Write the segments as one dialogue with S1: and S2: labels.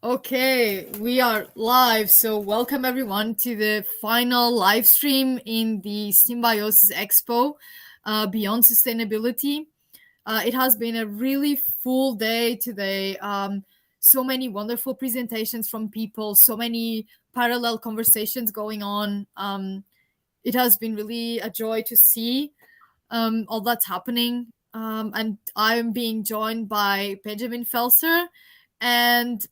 S1: Okay, we are live. So, welcome everyone to the final live stream in the Symbiosis Expo Beyond Sustainability. It has been a really full day today. So many wonderful presentations from people, so many parallel conversations going on. It has been really a joy to see all that's happening. And I'm being joined by Benjamin Felser and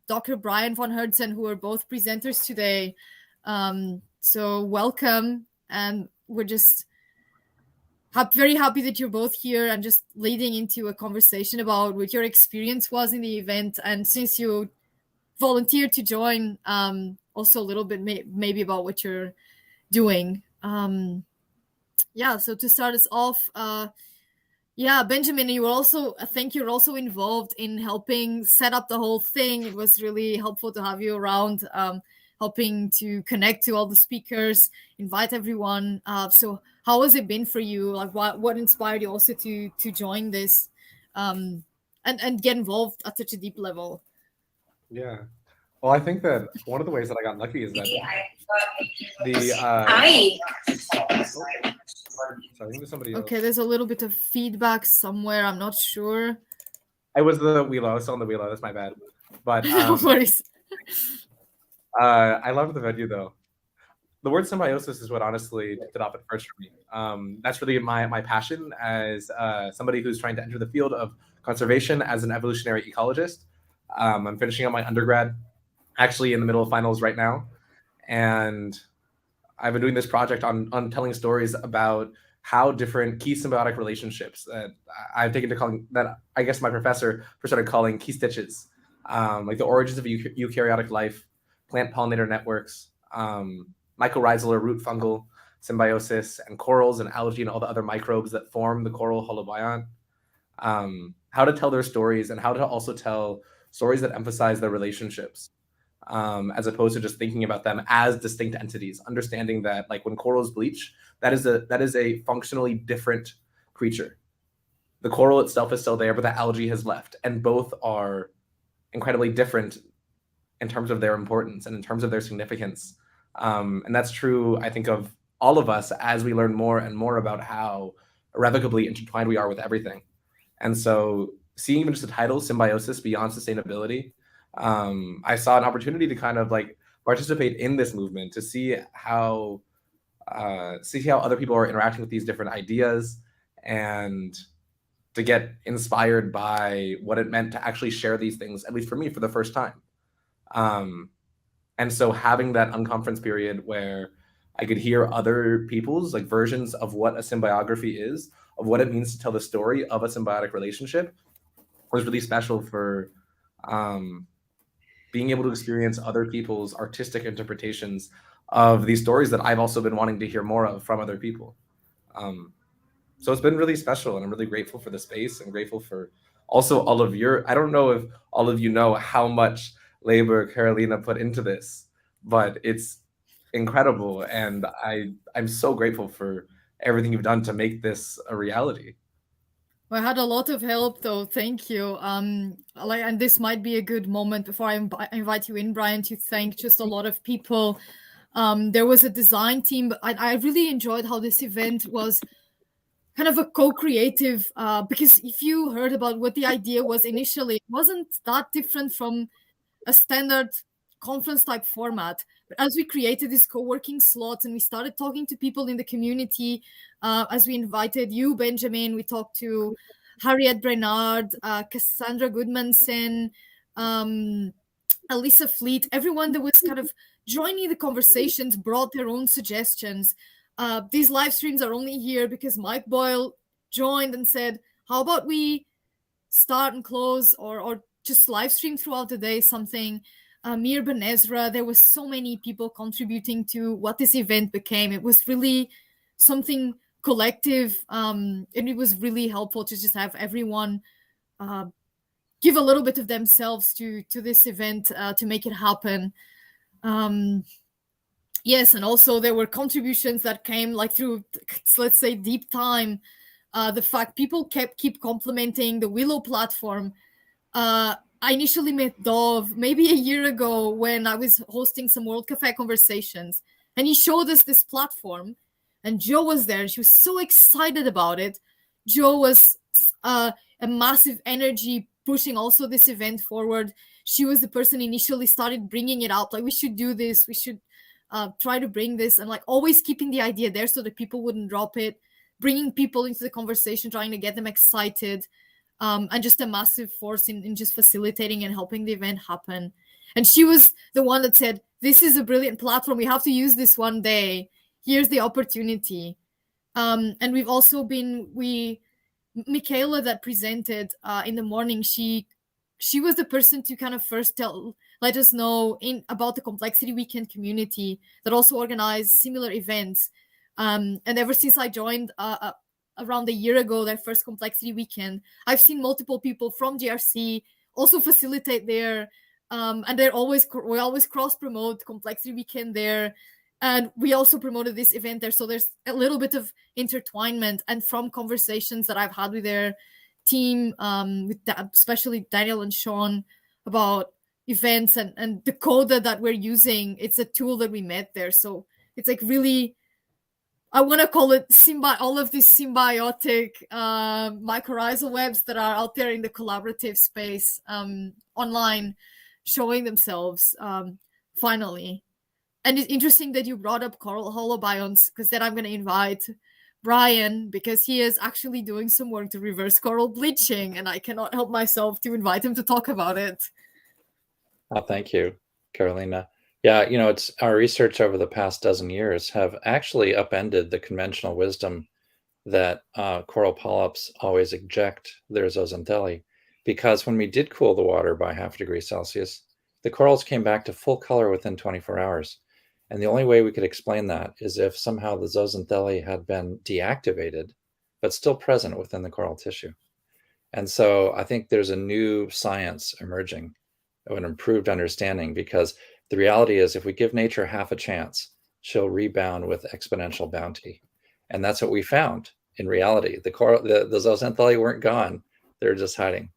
S1: Dr. Brian von Hertzen, who are both presenters today. So welcome, and we're just very happy that you're both here and just leading into a conversation about what your experience was in the event. And since you volunteered to join, also a little bit maybe about what you're doing. Yeah, so to start us off, yeah, Benjamin, you were also, I think you're also involved in helping set up the whole thing. It was really helpful to have you around, helping to connect to all the speakers, invite everyone. So how has it been for you? Like what inspired you also to join this, and get involved at such a deep level?
S2: Yeah. Well, I think that one of the ways that I got lucky is that the oh, sorry, I think there's somebody else.
S1: Okay, there's a little bit of feedback somewhere. I'm not sure.
S2: I was the wheelo. I was still on the wheelo. That's my bad. But
S1: No worries.
S2: I loved the venue though. The word symbiosis is what honestly tipped it off at first for me. That's really my passion as somebody who's trying to enter the field of conservation as an evolutionary ecologist. I'm finishing up my undergrad, actually in the middle of finals right now, and I've been doing this project on telling stories about how different key symbiotic relationships that I've taken to calling that I guess my professor started calling key stitches, like the origins of eukaryotic life, plant pollinator networks, mycorrhizal or root fungal symbiosis, and corals and algae and all the other microbes that form the coral holobiont. How to tell their stories and how to also tell stories that emphasize their relationships, as opposed to just thinking about them as distinct entities. Understanding that, like when corals bleach, that is a functionally different creature. The coral itself is still there, but the algae has left, and both are incredibly different in terms of their importance and in terms of their significance. And that's true, I think, of all of us as we learn more and more about how irrevocably intertwined we are with everything. And so, seeing even just the title, Symbiosis Beyond Sustainability, I saw an opportunity to kind of like participate in this movement to see how other people are interacting with these different ideas, and to get inspired by what it meant to actually share these things, at least for me, for the first time. And so having that unconference period where I could hear other people's like versions of what a symbiography is, of what it means to tell the story of a symbiotic relationship, was really special for being able to experience other people's artistic interpretations of these stories that I've also been wanting to hear more of from other people. So it's been really special, and I'm really grateful for the space and grateful for also all of your, I don't know if all of you know how much labor Carolina put into this, but it's incredible. And I'm so grateful for everything you've done to make this a reality.
S1: Well, I had a lot of help though. Thank you. And this might be a good moment before I invite you in, Brian, to thank just a lot of people. There was a design team, but I really enjoyed how this event was kind of a co-creative, because if you heard about what the idea was initially, it wasn't that different from a standard conference type format. But as we created these co-working slots and we started talking to people in the community, as we invited you, Benjamin, we talked to Harriet Brenard, Cassandra Goodmanson, Alyssa Fleet, everyone that was kind of joining the conversations brought their own suggestions. These live streams are only here because Mike Boyle joined and said, how about we start and close or just live stream throughout the day something. Mir Ben Ezra, there was so many people contributing to what this event became. It was really something collective, and it was really helpful to just have everyone give a little bit of themselves to this event, to make it happen. Yes, and also there were contributions that came like through, let's say, deep time. The fact people keep complimenting the Willow platform. I initially met Dov maybe a year ago when I was hosting some World Cafe conversations, and he showed us this platform, and Joe was there. And she was so excited about it. Joe was a massive energy pushing also this event forward. She was the person initially started bringing it out, like we should do this, we should try to bring this, and like always keeping the idea there so that people wouldn't drop it, bringing people into the conversation, trying to get them excited, and just a massive force in just facilitating and helping the event happen. And she was the one that said, "This is a brilliant platform. We have to use this one day. Here's the opportunity." And we've also been Michaela that presented in the morning. She was the person to kind of first let us know about the Complexity Weekend community that also organized similar events. And ever since I joined around a year ago, their first Complexity Weekend, I've seen multiple people from GRC also facilitate there. And we always cross promote Complexity Weekend there. And we also promoted this event there. So there's a little bit of intertwinement. And from conversations that I've had with their team, especially Daniel and Sean, about events and the coda that we're using, it's a tool that we met there. So it's like really, I want to call it all of these symbiotic mycorrhizal webs that are out there in the collaborative space online, showing themselves finally. And it's interesting that you brought up coral holobionts, because then I'm going to invite Brian, because he is actually doing some work to reverse coral bleaching, and I cannot help myself to invite him to talk about it.
S3: Oh, thank you, Carolina. Yeah, it's our research over the past dozen years have actually upended the conventional wisdom that coral polyps always eject their zooxanthellae, because when we did cool the water by 0.5 degree Celsius, the corals came back to full color within 24 hours. And the only way we could explain that is if somehow the zooxanthellae had been deactivated, but still present within the coral tissue. And so I think there's a new science emerging of an improved understanding, because the reality is if we give nature half a chance, she'll rebound with exponential bounty. And that's what we found in reality. The zooxanthellae weren't gone. They're just hiding.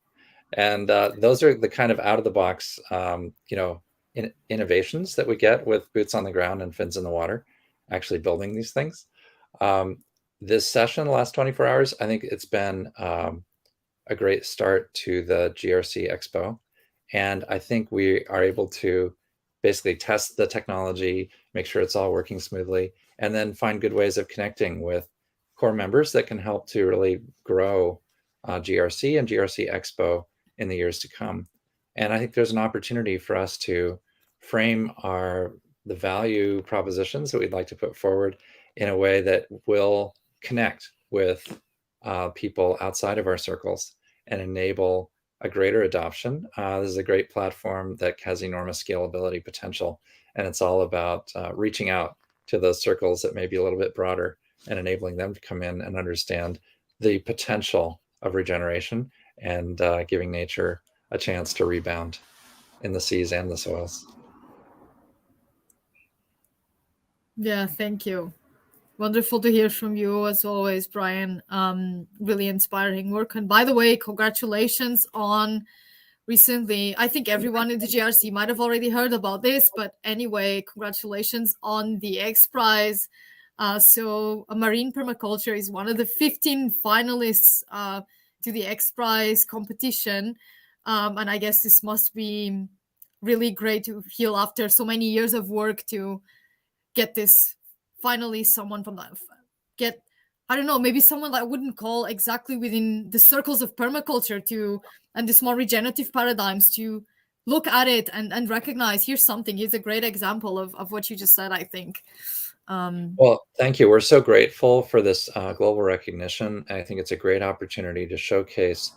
S3: And those are the kind of out of the box, innovations that we get with boots on the ground and fins in the water, actually building these things. This session, the last 24 hours, I think it's been a great start to the GRC Expo. And I think we are able to basically test the technology, make sure it's all working smoothly, and then find good ways of connecting with core members that can help to really grow GRC and GRC Expo in the years to come. And I think there's an opportunity for us to frame the value propositions that we'd like to put forward in a way that will connect with people outside of our circles and enable a greater adoption. This is a great platform that has enormous scalability potential, and it's all about reaching out to those circles that may be a little bit broader and enabling them to come in and understand the potential of regeneration and giving nature a chance to rebound in the seas and the soils.
S1: Yeah, thank you. Wonderful to hear from you as always, Brian. Really inspiring work. And by the way, congratulations on recently. I think everyone in the GRC might have already heard about this, but anyway, congratulations on the X Prize. So marine permaculture is one of the 15 finalists to the X Prize competition. And I guess this must be really great to feel after so many years of work to get this finally someone from that I don't know, maybe someone that I wouldn't call exactly within the circles of permaculture and this more regenerative paradigms to look at it and recognize here's a great example of what you just said, I think.
S3: Well, thank you. We're so grateful for this global recognition. I think it's a great opportunity to showcase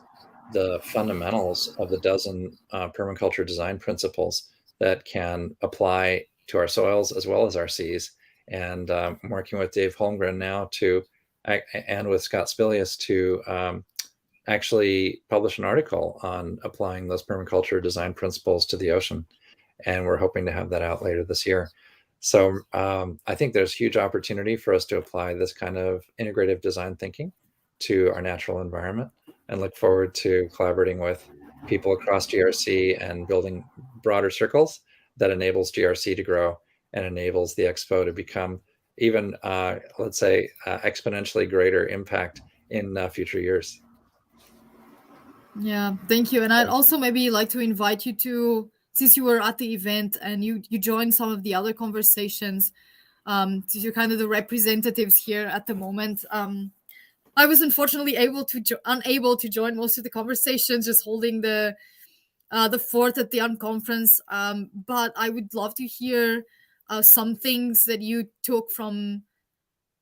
S3: the fundamentals of the dozen permaculture design principles that can apply to our soils as well as our seas. And I'm working with Dave Holmgren now and with Scott Spilius to actually publish an article on applying those permaculture design principles to the ocean. And we're hoping to have that out later this year. So I think there's huge opportunity for us to apply this kind of integrative design thinking to our natural environment, and look forward to collaborating with people across GRC and building broader circles that enables GRC to grow and enables the Expo to become even, let's say, exponentially greater impact in future years.
S1: Yeah, thank you. And I'd also maybe like to invite you to, since you were at the event and you joined some of the other conversations, since you're kind of the representatives here at the moment. I was unfortunately unable to join most of the conversations, just holding the fort at the unconference. But I would love to hear some things that you took from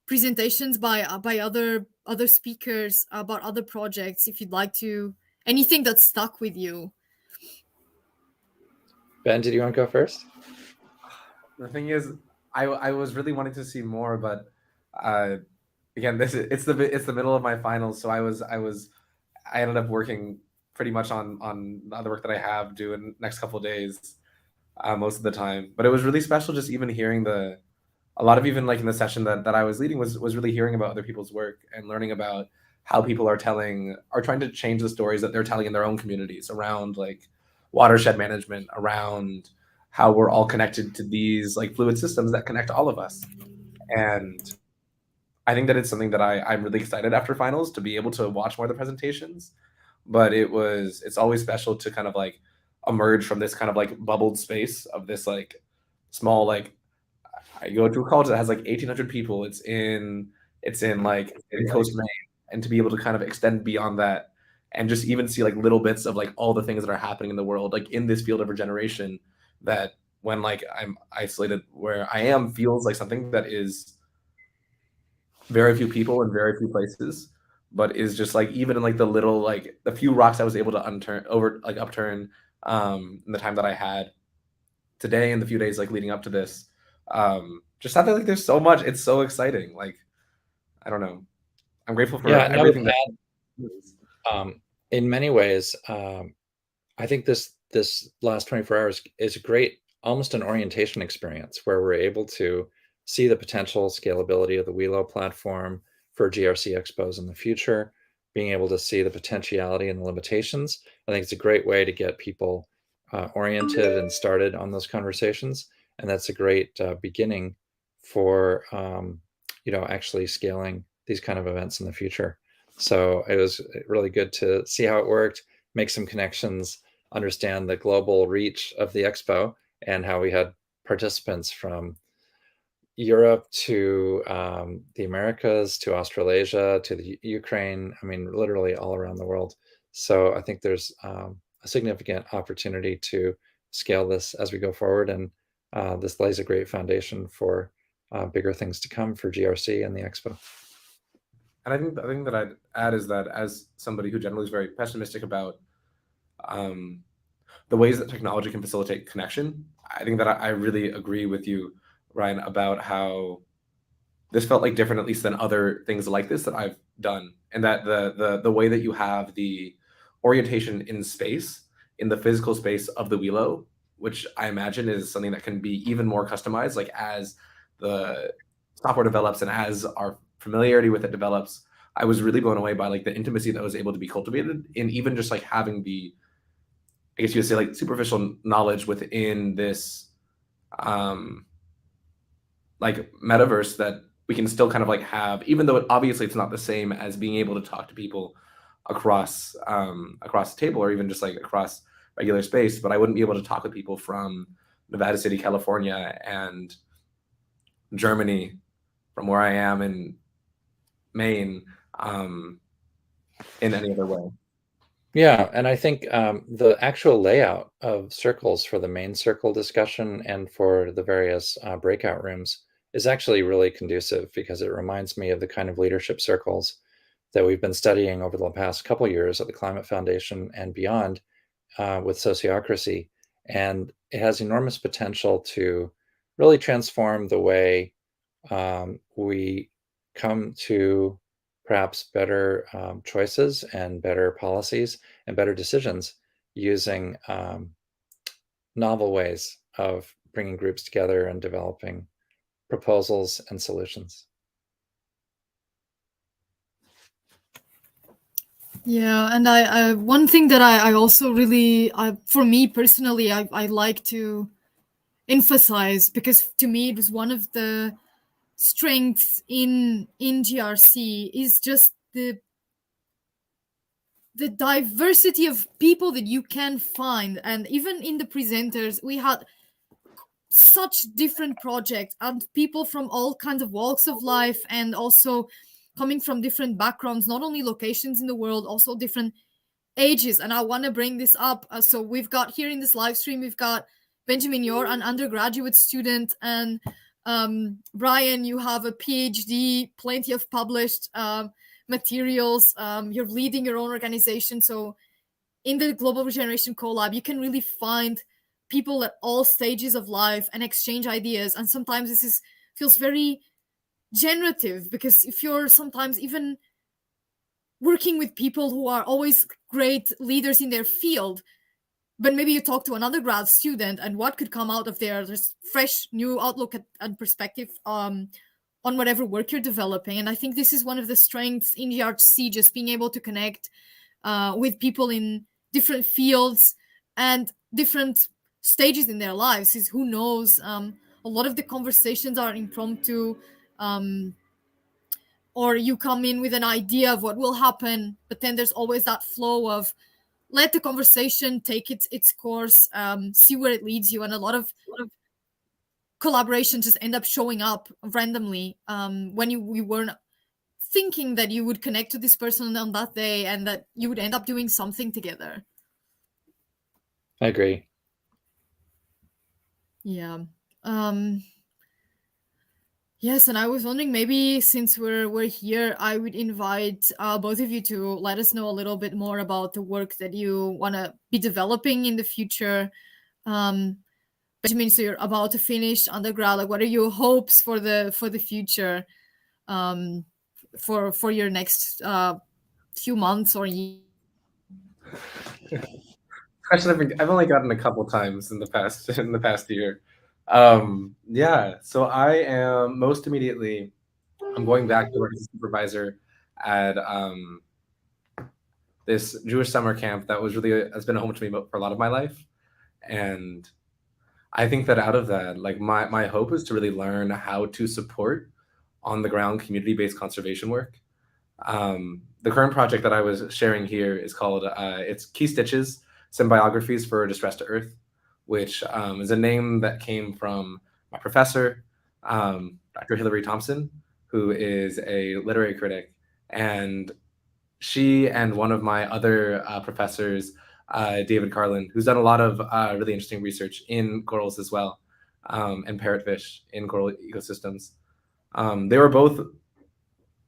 S1: presentations by other speakers about other projects. If you'd like to, anything that stuck with you.
S3: Ben, did you want to go first?
S2: The thing is, I was really wanting to see more, but again, it's the middle of my finals, so I ended up working pretty much on the other work that I have due in the next couple of days, most of the time. But it was really special just even hearing a lot of, even like in the session that I was leading, was really hearing about other people's work and learning about how people are trying to change the stories that they're telling in their own communities around like watershed management, around how we're all connected to these like fluid systems that connect all of us. And I think that it's something that I'm really excited after finals to be able to watch more of the presentations. But it's always special to kind of like emerge from this kind of like bubbled space of this like small, like, I go to a college that has like 1,800 people. It's in like in Coast Maine, and to be able to kind of extend beyond that and just even see like little bits of like all the things that are happening in the world, like in this field of regeneration, that when like I'm isolated where I am feels like something that is very few people in very few places, but is just like even in like the little like the few rocks I was able to upturn in the time that I had today and the few days like leading up to this. Just I feel like there's so much. It's so exciting. Like, I don't know. I'm grateful for everything that.
S3: In many ways, I think this last 24 hours is a great, almost an orientation experience where we're able to see the potential scalability of the Welo platform for GRC expos in the future, being able to see the potentiality and the limitations. I think it's a great way to get people oriented and started on those conversations. And that's a great beginning for, actually scaling these kind of events in the future. So it was really good to see how it worked, make some connections, understand the global reach of the Expo and how we had participants from Europe to the Americas to Australasia to the Ukraine. I mean, literally all around the world. So I think there's a significant opportunity to scale this as we go forward. And this lays a great foundation for bigger things to come for GRC and the Expo.
S2: And I think the thing that I'd add is that as somebody who generally is very pessimistic about the ways that technology can facilitate connection, I think that I really agree with you, Ryan, about how this felt like different, at least than other things like this that I've done, and that the way that you have the orientation in space, in the physical space of the Welo, which I imagine is something that can be even more customized, like as the software develops and as our familiarity with it develops. I was really blown away by like the intimacy that was able to be cultivated in even just like having the, I guess you would say, like superficial knowledge within this like metaverse that we can still kind of like have, even though obviously it's not the same as being able to talk to people across the table or even just like across regular space. But I wouldn't be able to talk with people from Nevada City, California, and Germany, from where I am in Maine, in any other way.
S3: Yeah, and I think the actual layout of circles for the main circle discussion and for the various breakout rooms is actually really conducive because it reminds me of the kind of leadership circles that we've been studying over the past couple years at the Climate Foundation and beyond with sociocracy. And it has enormous potential to really transform the way we come to perhaps better choices and better policies and better decisions using novel ways of bringing groups together and developing proposals and solutions.
S1: Yeah, and I one thing that I also really, for me personally, I like to emphasize, because to me it was one of the strengths in GRC, is just the diversity of people that you can find. And even in the presenters, we had such different projects and people from all kinds of walks of life, and also coming from different backgrounds, not only locations in the world, also different ages. And I want to bring this up. So we've got here in this live stream, we've got Benjamin, you're an undergraduate student, and Brian, you have a PhD, plenty of published materials. You're leading your own organization. So in the Global Regeneration Collab, you can really find people at all stages of life and exchange ideas. And sometimes feels very generative, because if you're sometimes even working with people who are always great leaders in their field, but maybe you talk to another grad student, and what could come out of there's fresh new outlook and perspective on whatever work you're developing. And I think this is one of the strengths in GRC, just being able to connect with people in different fields and different stages in their lives. Is who knows, a lot of the conversations are impromptu, or you come in with an idea of what will happen, but then there's always that flow of let the conversation take its course, see where it leads you. And a lot of collaboration just end up showing up randomly, when you weren't thinking that you would connect to this person on that day, and that you would end up doing something together.
S3: I agree.
S1: Yeah. Yes, and I was wondering, maybe since we're here, I would invite both of you to let us know a little bit more about the work that you want to be developing in the future. Benjamin, so you're about to finish undergrad. Like, what are your hopes for the future, for your next few months or years?
S2: Question I've only gotten a couple times in the past year. Yeah, so I am most immediately, I'm going back to work as a supervisor at this Jewish summer camp that has been a home to me for a lot of my life. And I think that out of that, like my hope is to really learn how to support on the ground community-based conservation work. The current project that I was sharing here is called it's Key Stitches, Symbiographies for Distress to Earth, which is a name that came from my professor, Dr. Hilary Thompson, who is a literary critic. And she and one of my other professors, David Carlin, who's done a lot of really interesting research in corals as well, and parrotfish in coral ecosystems. They were both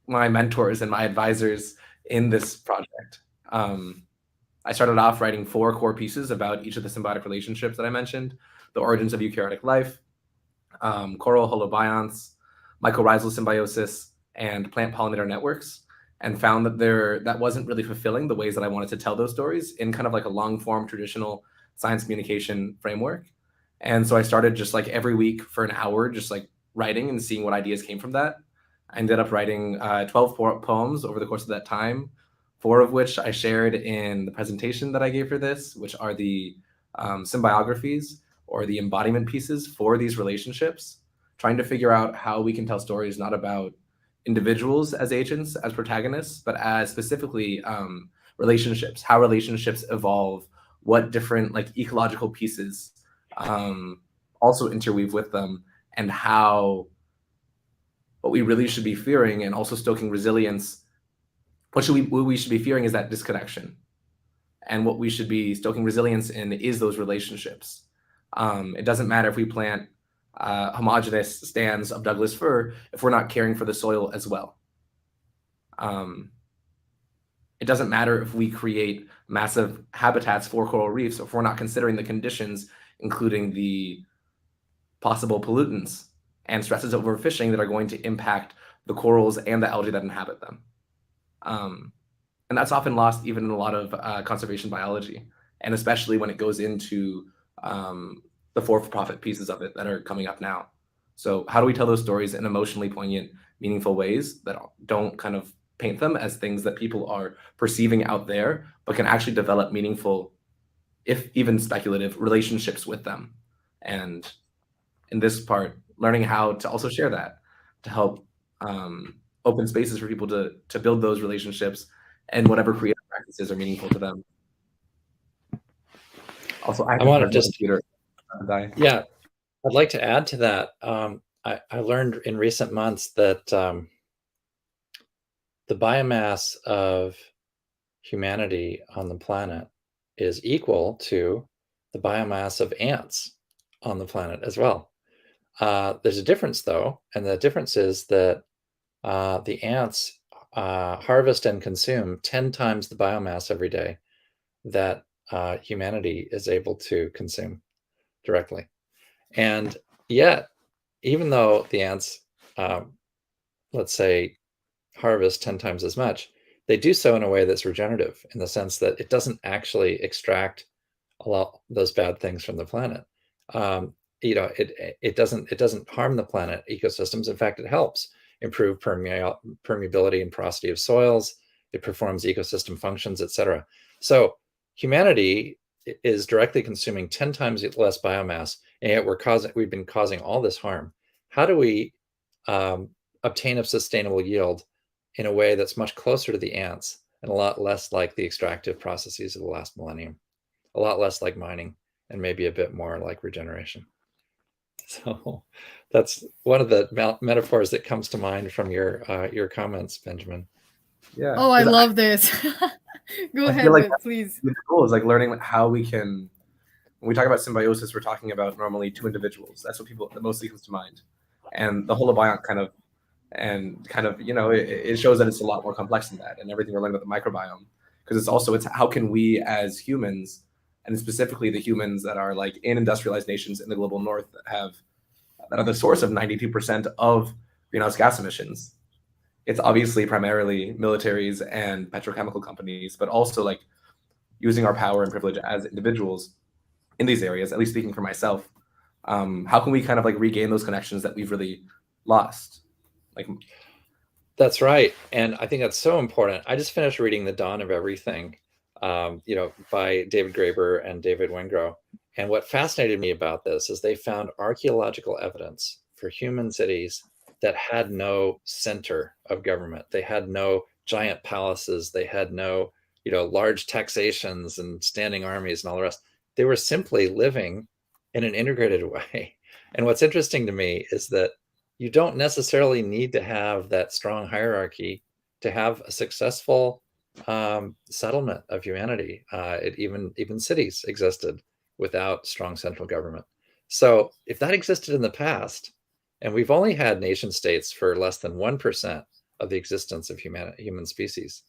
S2: my mentors and my advisors in this project. I started off writing 4 core pieces about each of the symbiotic relationships that I mentioned: the origins of eukaryotic life, coral holobionts, mycorrhizal symbiosis, and plant pollinator networks, and found that that wasn't really fulfilling the ways that I wanted to tell those stories in kind of like a long form traditional science communication framework. And so I started just like every week for an hour, just like writing and seeing what ideas came from that. I ended up writing 12 poems over the course of that time, 4 of which I shared in the presentation that I gave for this, which are the symbiographies, or the embodiment pieces for these relationships, trying to figure out how we can tell stories not about individuals as agents, as protagonists, but as specifically relationships, how relationships evolve, what different like ecological pieces also interweave with them, and how what we really should be fearing and also stoking resilience, what we should be fearing is that disconnection. And what we should be stoking resilience in is those relationships. It doesn't matter if we plant homogeneous stands of Douglas fir if we're not caring for the soil as well. It doesn't matter if we create massive habitats for coral reefs if we're not considering the conditions, including the possible pollutants and stresses of overfishing that are going to impact the corals and the algae that inhabit them. And that's often lost even in a lot of conservation biology, and especially when it goes into the for-profit pieces of it that are coming up now. So how do we tell those stories in emotionally poignant, meaningful ways that don't kind of paint them as things that people are perceiving out there, but can actually develop meaningful, if even speculative, relationships with them. And in this part, learning how to also share that, to help open spaces for people to build those relationships and whatever creative practices are meaningful to them. Also, I
S3: want to
S2: my
S3: just
S2: computer.
S3: Yeah, I'd like to add to that. I learned in recent months that the biomass of humanity on the planet is equal to the biomass of ants on the planet as well. There's a difference, though, and the difference is that the ants harvest and consume 10 times the biomass every day that humanity is able to consume directly. And yet, even though the ants, let's say, harvest 10 times as much, they do so in a way that's regenerative, in the sense that it doesn't actually extract a lot those bad things from the planet. It doesn't harm the planet ecosystems. In fact, it helps improve permeability and porosity of soils. It performs ecosystem functions, etc. So humanity is directly consuming 10 times less biomass, and yet we've been causing all this harm. How do we obtain a sustainable yield in a way that's much closer to the ants and a lot less like the extractive processes of the last millennium, a lot less like mining, and maybe a bit more like regeneration? So that's one of the metaphors that comes to mind from your comments, Benjamin.
S2: Yeah.
S1: Oh, I love this. Go ahead,
S2: like
S1: please.
S2: The goal is like learning how we can. When we talk about symbiosis, we're talking about normally two individuals. That's what that mostly comes to mind. And the holobiont kind of, it shows that it's a lot more complex than that, and everything we're learning about the microbiome, because it's how can we as humans, and specifically the humans that are like in industrialized nations in the global north that are the source of 92% of greenhouse gas emissions. It's obviously primarily militaries and petrochemical companies, but also like using our power and privilege as individuals in these areas, at least speaking for myself. How can we kind of like regain those connections that we've really lost? Like,
S3: that's right. And I think that's so important. I just finished reading The Dawn of Everything, by David Graeber and David Wengrow. And what fascinated me about this is they found archaeological evidence for human cities that had no center of government. They had no giant palaces. They had no, large taxations and standing armies and all the rest. They were simply living in an integrated way. And what's interesting to me is that you don't necessarily need to have that strong hierarchy to have a successful settlement of humanity. Even cities existed without strong central government. So if that existed in the past, and we've only had nation states for less than 1% of the existence of human species,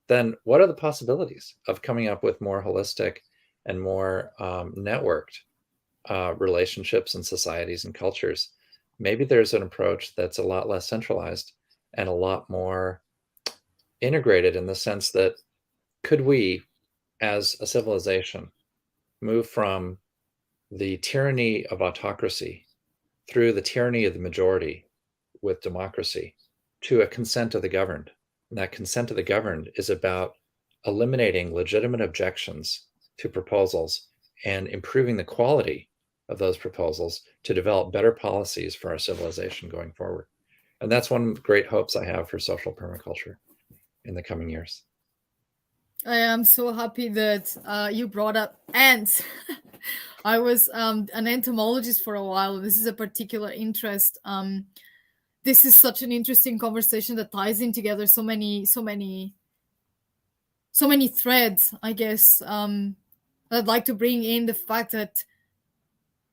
S3: then what are the possibilities of coming up with more holistic and more networked relationships and societies and cultures? Maybe there's an approach that's a lot less centralized and a lot more integrated, in the sense that, could we, as a civilization, move from the tyranny of autocracy through the tyranny of the majority with democracy to a consent of the governed? And that consent of the governed is about eliminating legitimate objections to proposals and improving the quality of those proposals to develop better policies for our civilization going forward. And that's one of the great hopes I have for social permaculture in the coming years.
S1: I am so happy that you brought up ants. I was an entomologist for a while. This is a particular interest. This is such an interesting conversation that ties in together so many threads, I guess. I'd like to bring in the fact that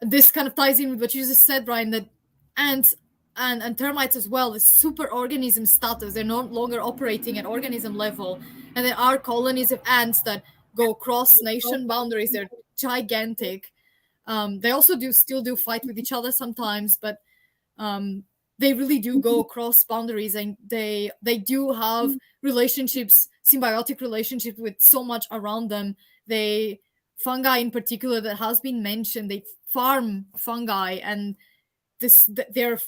S1: this kind of ties in with what you just said, Brian, that ants and termites as well, the super organism status, they're no longer operating at organism level. And there are colonies of ants that go across nation boundaries. They're gigantic. They also still do fight with each other sometimes, but they really do go across boundaries, and they do have relationships, symbiotic relationships with so much around them. Fungi in particular that has been mentioned, they farm fungi, and the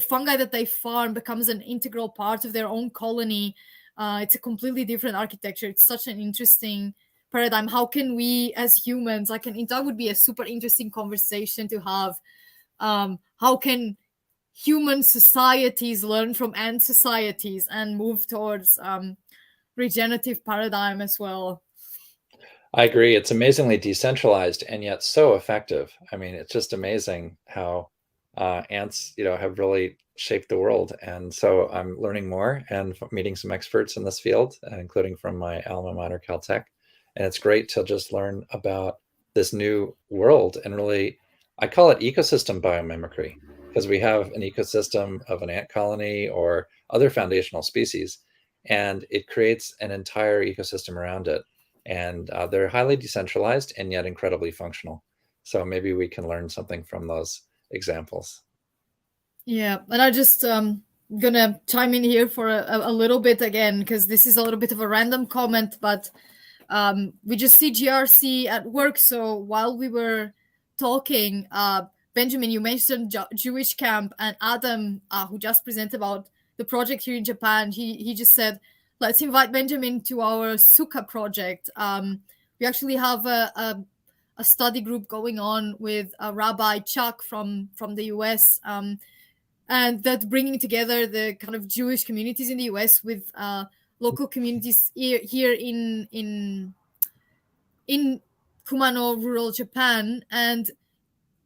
S1: fungi that they farm becomes an integral part of their own colony. It's a completely different architecture. It's such an interesting paradigm. How can we as humans, like, that would be a super interesting conversation to have. How can human societies learn from ant societies and move towards regenerative paradigm as well?
S3: I agree. It's amazingly decentralized and yet so effective. I mean, it's just amazing how ants, have really shaped the world. And so I'm learning more and meeting some experts in this field, including from my alma mater, Caltech. And it's great to just learn about this new world and really, I call it ecosystem biomimicry, because we have an ecosystem of an ant colony or other foundational species, and it creates an entire ecosystem around it. And they're highly decentralized and yet incredibly functional. So maybe we can learn something from those examples.
S1: Yeah, and I just gonna chime in here for a little bit again, because this is a little bit of a random comment, but we just see GRC at work. So while we were talking, Benjamin, you mentioned Jewish camp, and Adam, who just presented about the project here in Japan, he just said, let's invite Benjamin to our Sukkah project. We actually have a study group going on with Rabbi Chuck from the US, and that bringing together the kind of Jewish communities in the US with local communities here in Kumano, rural Japan, and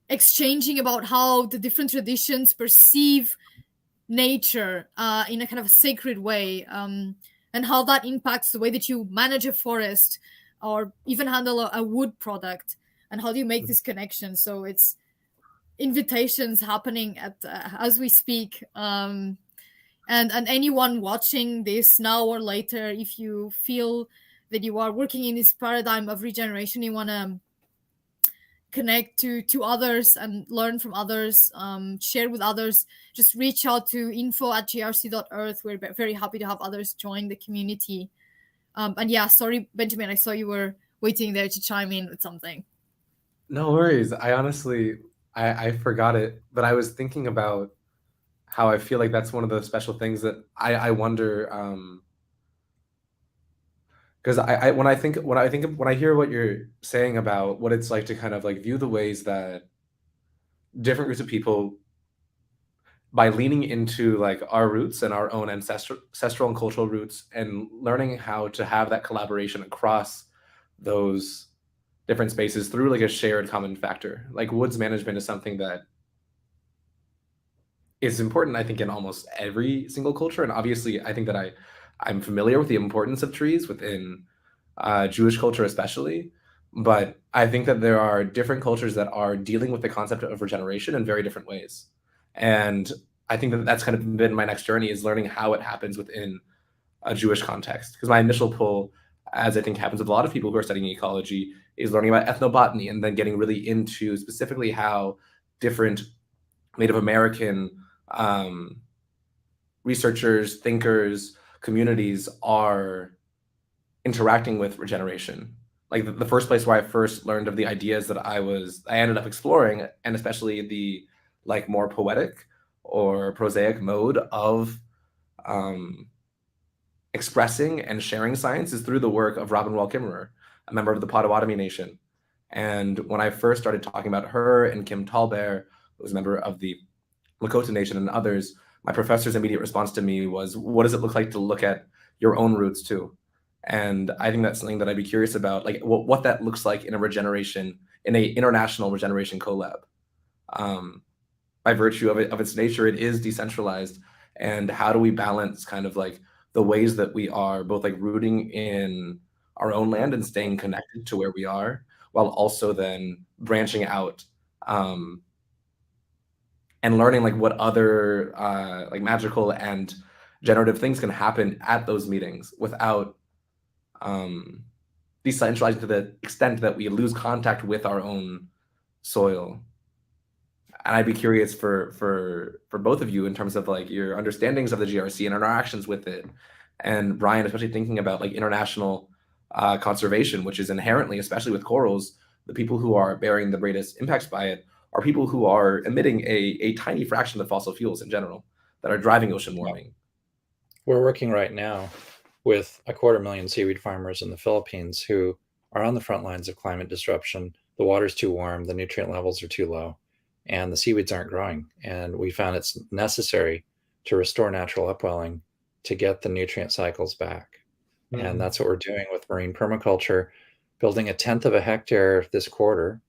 S1: exchanging about how the different traditions perceive nature in a kind of sacred way, and how that impacts the way that you manage a forest or even handle a wood product, and how do you make this connection. So it's invitations happening at as we speak, and anyone watching this now or later, if you feel that you are working in this paradigm of regeneration, you want to connect to others and learn from others, share with others, just reach out to info@grc.earth. We're very happy to have others join the community. And yeah, sorry, Benjamin, I saw you were waiting there to chime in with something.
S2: No worries. I honestly, I forgot it, but I was thinking about how I feel like that's one of the special things that I wonder, because when I hear what you're saying about what it's like to kind of like view the ways that different groups of people, by leaning into like our roots and our own ancestral and cultural roots, and learning how to have that collaboration across those different spaces through like a shared common factor. Like woods management is something that is important, I think, in almost every single culture. And obviously, I think that I'm familiar with the importance of trees within Jewish culture, especially. But I think that there are different cultures that are dealing with the concept of regeneration in very different ways. And I think that that's kind of been my next journey, is learning how it happens within a Jewish context. Because my initial pull, as I think happens with a lot of people who are studying ecology, is learning about ethnobotany and then getting really into specifically how different Native American researchers, thinkers, communities are interacting with regeneration. Like the first place where I first learned of the ideas that I ended up exploring, and especially the like more poetic or prosaic mode of expressing and sharing science, is through the work of Robin Wall Kimmerer, a member of the Potawatomi Nation. And when I first started talking about her and Kim Tallbear, who was a member of the Lakota Nation, and others, my professor's immediate response to me was, what does it look like to look at your own roots too? And I think that's something that I'd be curious about, like what that looks like in in a international regeneration collab. By virtue of its nature, it is decentralized. And how do we balance kind of like the ways that we are both like rooting in our own land and staying connected to where we are, while also then branching out, and learning like what other like magical and generative things can happen at those meetings without decentralizing to the extent that we lose contact with our own soil. And I'd be curious for both of you in terms of like your understandings of the GRC and interactions with it. And Brian, especially thinking about like international conservation, which is inherently, especially with corals, the people who are bearing the greatest impacts by it are people who are emitting a tiny fraction of fossil fuels in general that are driving ocean warming.
S3: We're working right now with 250,000 seaweed farmers in the Philippines who are on the front lines of climate disruption. The water's too warm, the nutrient levels are too low, and the seaweeds aren't growing. And we found it's necessary to restore natural upwelling to get the nutrient cycles back. Mm-hmm. And that's what we're doing with marine permaculture, building 1/10 of a hectare this quarter.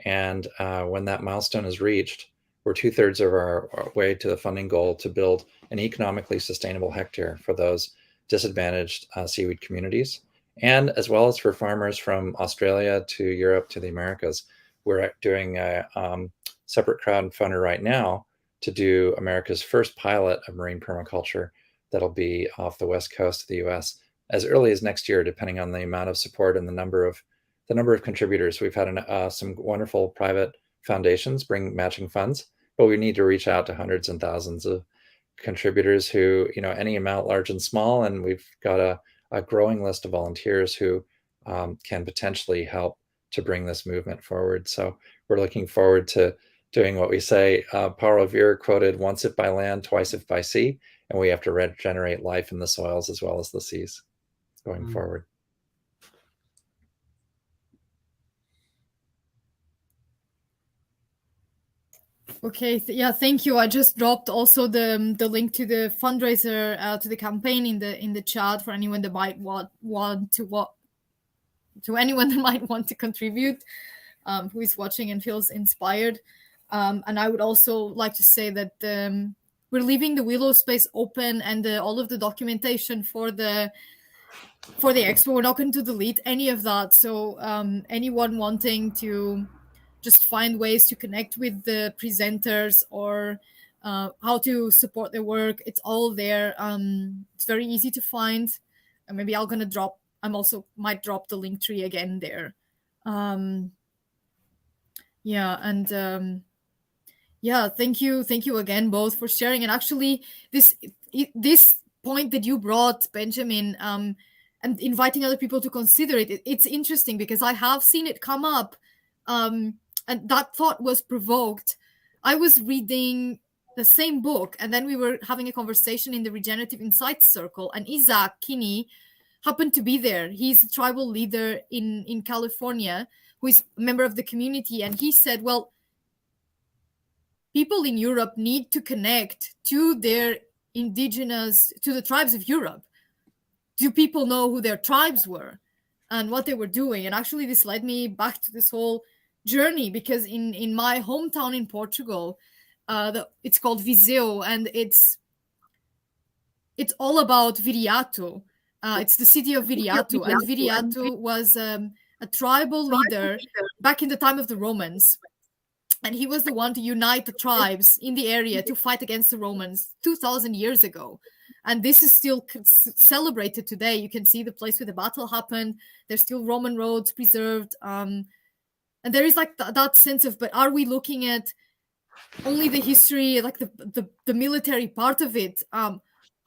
S3: And when that milestone is reached, we're 2/3 of our way to the funding goal to build an economically sustainable hectare for those disadvantaged seaweed communities, and as well as for farmers from Australia to Europe to the Americas. We're doing a separate crowdfunder right now to do America's first pilot of marine permaculture that'll be off the west coast of the US as early as next year, depending on the amount of support and the number of contributors. We've had some wonderful private foundations bring matching funds, but we need to reach out to hundreds and thousands of contributors who, any amount, large and small, and we've got a growing list of volunteers who can potentially help to bring this movement forward. So we're looking forward to doing what we say. Paul Revere quoted, "Once if by land, twice if by sea," and we have to regenerate life in the soils as well as the seas going forward.
S1: Okay, yeah, thank you. I just dropped also the link to the fundraiser to the campaign in the chat for anyone that might anyone that might want to contribute, who is watching and feels inspired. And I would also like to say that we're leaving the Willow space open, and all of the documentation for the expo, we're not going to delete any of that. So anyone wanting to just find ways to connect with the presenters or how to support their work, it's all there. It's very easy to find. And maybe I'm also might drop the link tree again there. Thank you again both for sharing. And actually this point that you brought, Benjamin, and inviting other people to consider it's interesting because I have seen it come up, and that thought was provoked. I was reading the same book, and then we were having a conversation in the Regenerative Insights Circle, and Isaac Kinney happened to be there. He's a tribal leader in California who is a member of the community, and he said, well, people in Europe need to connect to their to the tribes of Europe. Do people know who their tribes were and what they were doing? And actually this led me back to this whole journey, because in my hometown in Portugal, it's called Viseu, and it's all about Viriato. It's the city of Viriato, and Viriato was a tribal leader back in the time of the Romans. And he was the one to unite the tribes in the area to fight against the Romans 2,000 years ago. And this is still celebrated today. You can see the place where the battle happened. There's still Roman roads preserved. And there is like that sense of, but are we looking at only the history, like the military part of it? How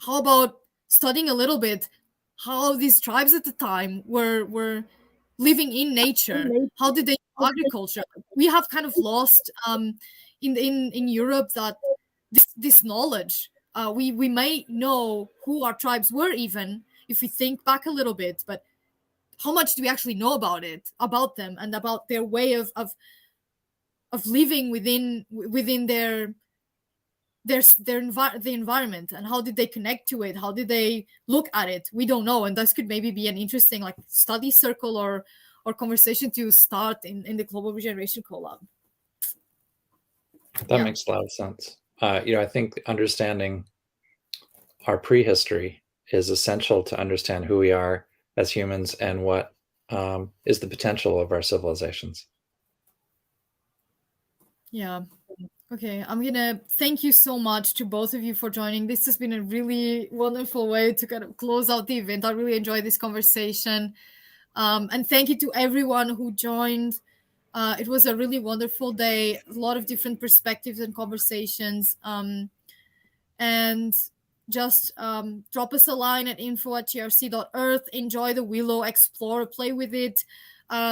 S1: about studying a little bit how these tribes at the time were living in nature? How did they do agriculture? We have kind of lost in Europe that this knowledge. We may know who our tribes were, even if we think back a little bit, but how much do we actually know about them and about their way of living within the environment, and how did they connect to it? How did they look at it? We don't know, and this could maybe be an interesting like study circle or conversation to start in the Global Regeneration Collab.
S3: That makes a lot of sense. I think understanding our prehistory is essential to understand who we are as humans and what is the potential of our civilizations.
S1: Yeah. Okay, I'm gonna thank you so much to both of you for joining. This has been a really wonderful way to kind of close out the event. I really enjoyed this conversation. And thank you to everyone who joined. It was a really wonderful day, a lot of different perspectives and conversations. And just drop us a line at info@grc.earth. Enjoy the Willow, explore, play with it,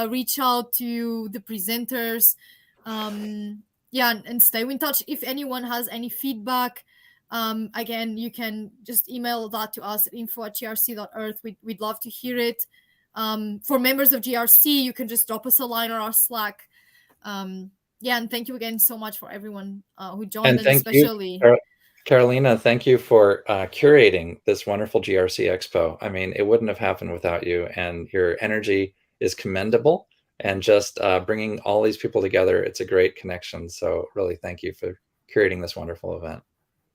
S1: reach out to the presenters. And stay in touch. If anyone has any feedback, Again, you can just email that to us at info@grc.earth. We'd love to hear it. For members of GRC, you can just drop us a line on our Slack. Yeah, and thank you again so much for everyone who joined,
S3: And thank
S1: especially
S3: you, Carolina. Thank you for curating this wonderful GRC Expo. I mean, it wouldn't have happened without you, and your energy is commendable. And just bringing all these people together, it's a great connection. So really, thank you for curating this wonderful event.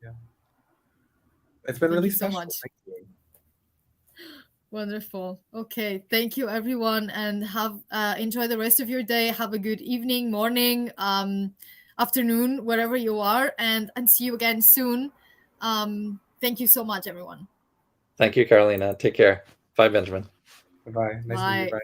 S2: Yeah, it's been
S1: Thank
S2: really
S1: you so
S2: special.
S1: much.
S2: Thank you.
S1: Wonderful. Okay, thank you everyone, and have enjoy the rest of your day. Have a good evening, morning, afternoon, wherever you are, and see you again soon. Thank you so much, everyone.
S3: Thank you, Carolina. Take care. Bye, Benjamin.
S2: Bye-bye. Nice to meet you.
S1: Bye.
S2: Bye.